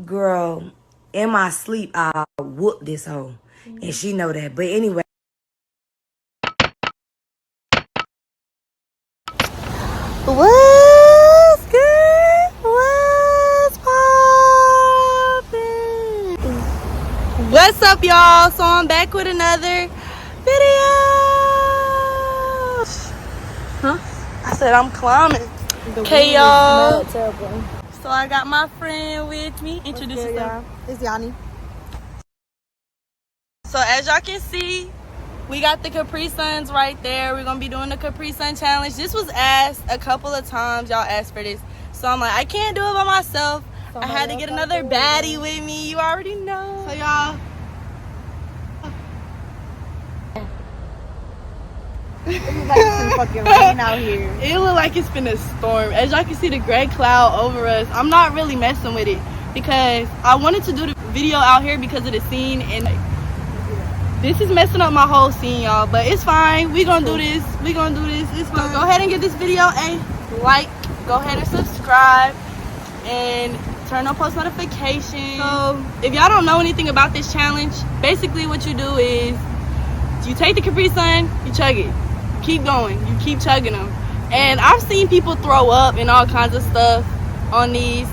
Girl, in my sleep, I whoop this hoe. And she know that. But anyway. What's good? What's poppin'? What's up, y'all? So I'm back with another video. Huh? I said I'm climbing. Okay, y'all. So I got my friend with me. Introduce yourself. It's Yanni. So as y'all can see, we got the Caprisuns right there. We're going to be doing the Caprisun challenge. This was asked a couple of times. Y'all asked for this. So I'm like, I can't do it by myself. I had to get another baddie with me. You already know. So y'all. It looks like it's some fucking rain out here. It look like it's been a storm. As y'all can see the gray cloud over us. I'm not really messing with it because I wanted to do the video out here because of the scene, and this is messing up my whole scene, y'all. But it's fine. We gonna do this. We gonna do this. It's fine. Go ahead and give this video a like. Go ahead and subscribe and turn on post notifications. So if y'all don't know anything about this challenge, basically what you do is you take the Caprisun, you chug it. Keep going. You keep chugging them. And I've seen people throw up and all kinds of stuff on these.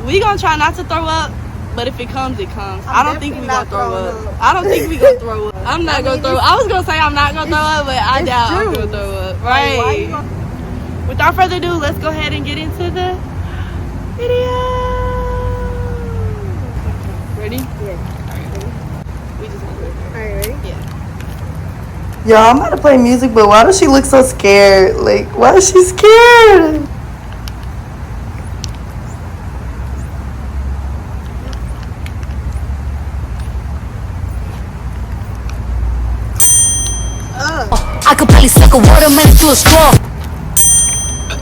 We gonna try not to throw up, but if it comes, it comes. I don't think we gonna throw up. I don't think we gonna throw up. I'm not gonna throw up. I was gonna say I'm not gonna throw up, but I doubt I'm gonna throw up. Right. Without further ado, let's go ahead and get into the video. Ready? Yeah. We just gonna do it. Alright, ready? Yeah. Y'all, I'm about to play music, but why does she look so scared? Like, why is she scared? I could probably suck a watermelon to a straw.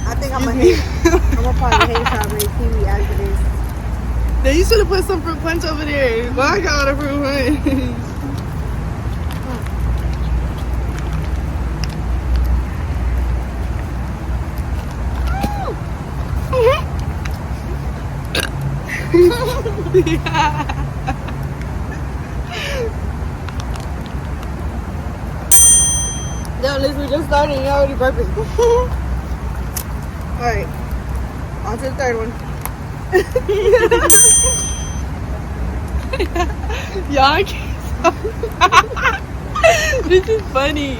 I think I'm gonna probably hate strawberry kiwi as it is. Then you should have put some fruit punch over there. Well, I got a fruit punch. No, listen, we just started and you're already burping. Alright. On to the third one. Y'all, I can't stop. This is funny.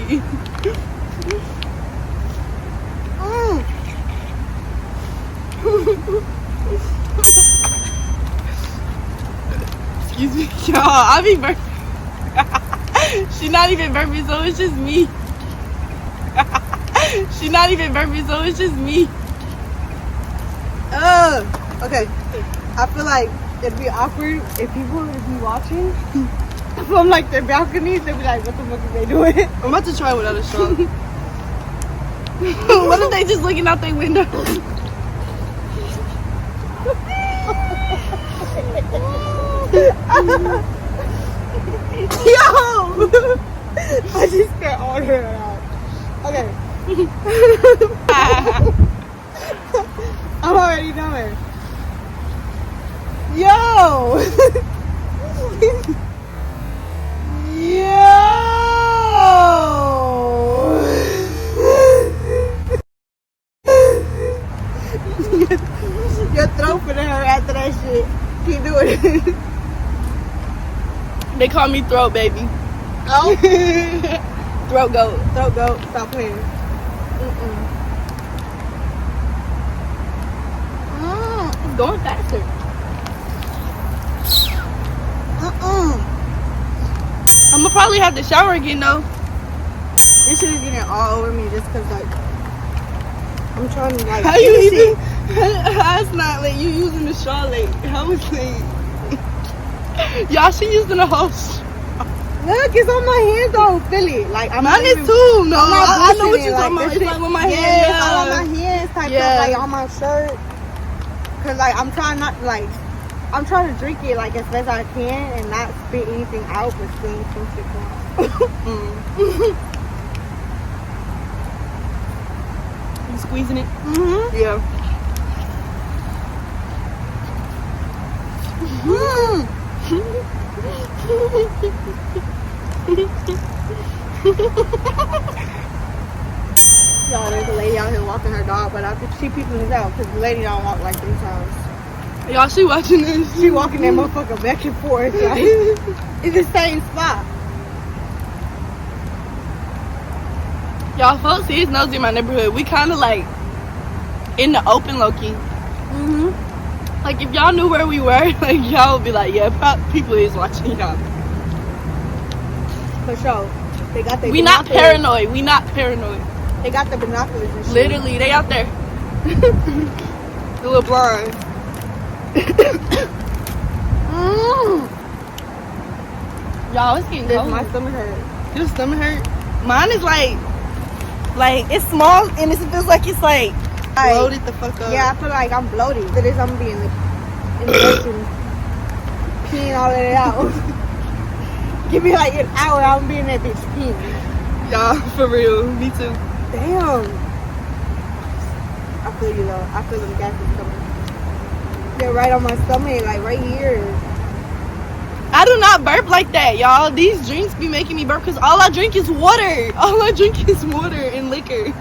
Excuse me, y'all. I be burping. She not even burping, so it's just me. She not even burping, so it's just me. Okay. I feel like it'd be awkward if people would be watching from like their balconies. They'd be like, what the fuck are they doing? I'm about to try without a straw. What if they just looking out their window? Yo! I just got all her out. Okay. I'm already knowing. Yo! Yo! Your throat for her after that shit. Keep doing it. They call me throat baby. Oh. Throat goat. Throat goat. Stop playing. It's going faster. I'm gonna probably have to shower again though. This shit is getting all over me just cause like I'm trying to like. How you even? How it's not late? You using the straw late? How is late? Y'all, she using the whole straw. Look, it's on my hands though. Feel it. Like I'm Mine is too. No, I know what you're talking about. It's like with my hands. Yeah, it's all on my hands type of like on my shirt. Cause like I'm trying not to like. I'm trying to drink it like as best I can and not spit anything out, but still some shit come out. You squeezing it? Mm-hmm. Yeah. Y'all, there's a lady out here walking her dog, but I think she peeping this out because the lady don't walk like 3 times. Y'all, she watching this. She walking that motherfucker back and forth. Like, it's the same spot. Y'all, folks is nosy in my neighborhood. We kind of like in the open, low-key. Like, if y'all knew where we were, like, y'all would be like, yeah, people is watching y'all. For sure. They got their We not paranoid. We not paranoid. They got the binoculars and shit. Literally, they out there. The little blind. Y'all, it's getting cold. My stomach hurt. Your stomach hurt? Mine is like it's small and it feels like it's like bloated the fuck up. Yeah, I feel like I'm bloated. After this, I'm gonna be in the ocean, peeing all of it out. Give me like an hour, I'm gonna be in that bitch peeing. Y'all, for real, me too. Damn. I feel you though. I feel them gases coming. They're right on my stomach, like right here. I do not burp like that, y'all. These drinks be making me burp because all I drink is water. All I drink is water and liquor.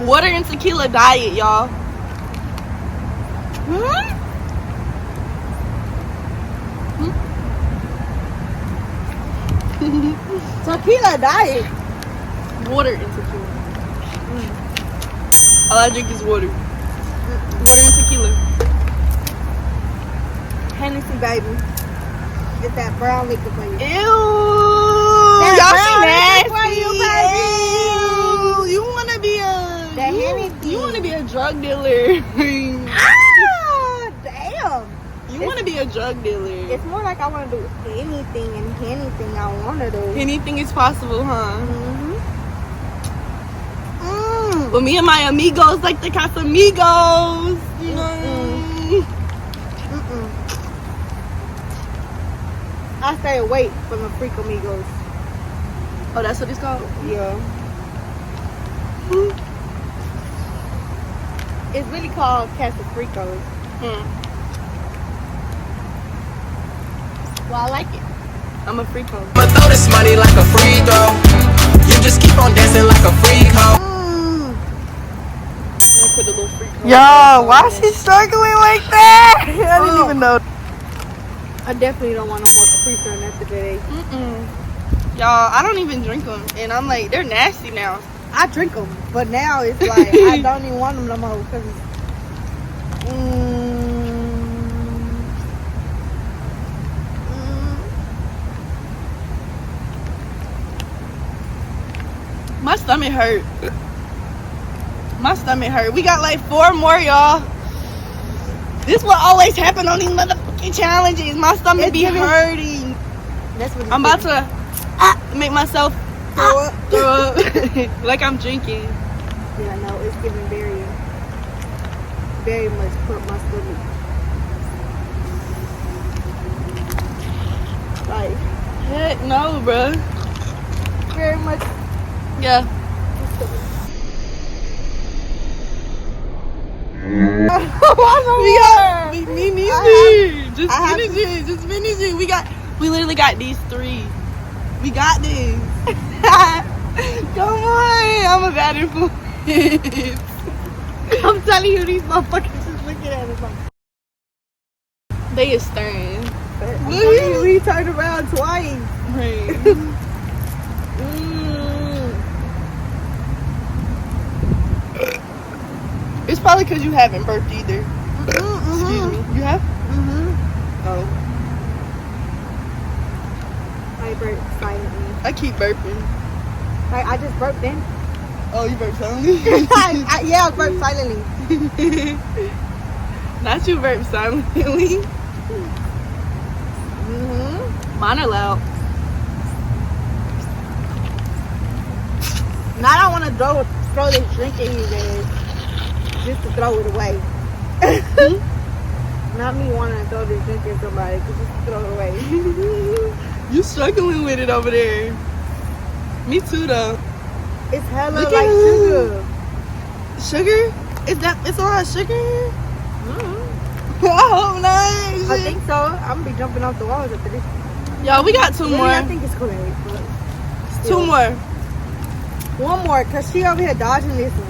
Water and tequila diet, y'all. Tequila diet. Water and tequila. All I drink is water. Water and tequila. Hennessy, baby. It's that brown liquor for you. Ew. That Y'all brown nasty. liquor for you, baby. Ew. You wanna be That Hennessy. you wanna be a drug dealer. Ah, damn. You wanna be a drug dealer. It's more like I want to do anything and anything I want to do. Anything is possible, huh? Mm. But me and my amigos like the Casamigos. You know. I stay awake from the Freak Amigos. Oh, that's what it's called? Yeah. It's really called Casamigos. Well, I like it. I'm a freak hoe. I'ma throw this money like a free throw. You just keep on dancing like a freak hoe. I'm gonna put a little freak hoe. Yo, why is she struggling like that? I didn't even know. I definitely don't want no more Caprisun after today. Y'all, I don't even drink them. And I'm like, they're nasty now. I drink them, but now it's like I don't even want them no more because my stomach hurt. My stomach hurt. We got like 4 more, y'all. This what always happen on these motherfucking challenges. My stomach be hurting. that's what I'm about to make myself throw up. throw up like I'm drinking. Yeah, no, it's giving very, very much put my stomach. Like, Heck no, bruh. very much. Yeah. Me neither. Just finish it. We literally got these 3. We got this. Come on. I'm a bad influence. I'm telling you, these motherfuckers just looking at us like. They is stern. We turned around twice. It's probably because you haven't burped either. Excuse me. You have? Oh. I burp silently. I keep burping. Like, I just burped in. Oh, you burp silently? Yeah, I burped silently. Not you burp silently. Mine are loud. Now I don't want to throw this drink in his ass just to throw it away. Not me wanting to throw this drink in somebody, just to throw it away. You struggling with it over there. Me too, though. It's hella Look like at sugar. Sugar? It's a lot of sugar here? I hope not. I think so. I'm gonna be jumping off the walls after this. Y'all, we got two more. I think it's Kool-Aid. Two more. One more, cause she over here dodging this one.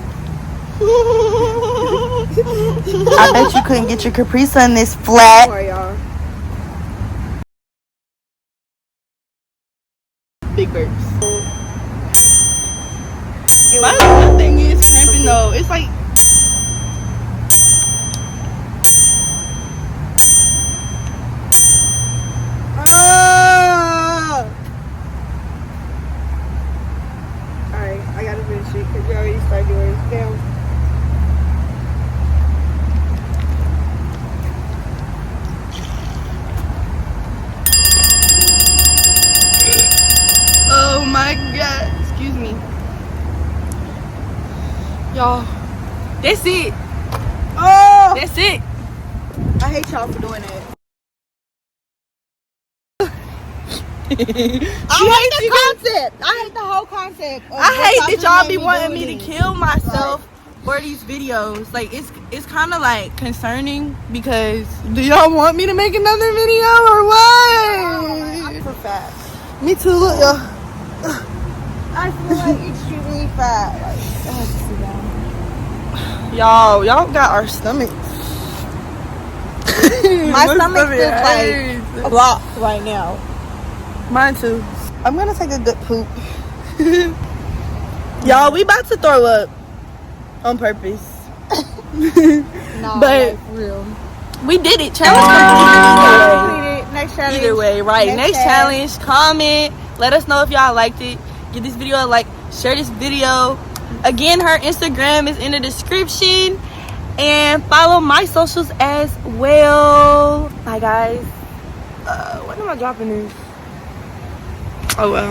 I bet you couldn't get your Caprisun this flat. Sorry, y'all. Big burps. My thing is cramping though. It's like Alright, I gotta finish it because you already started yours. Damn. oh my god. Excuse me. Y'all. That's it. Oh! That's it. I hate y'all for doing that. I hate the concept. I hate the whole concept. I hate that y'all be wanting me to kill myself for these videos. Like it's kind of like concerning because do y'all want me to make another video or what? I'm for fat. Me too. Look, y'all. I feel like extremely fat. Like, I have to sit down. Y'all got our stomachs. My stomach feels like a block right now. Mine too. I'm gonna take a good poop. Y'all, we about to throw up on purpose. Nah, But- like, for real. We did it. Challenge. Next challenge. Either way, right? Next challenge. Comment. Let us know if y'all liked it. Give this video a like. Share this video. Again, her Instagram is in the description. And follow my socials as well. Bye, guys. When am I dropping this? Oh, well.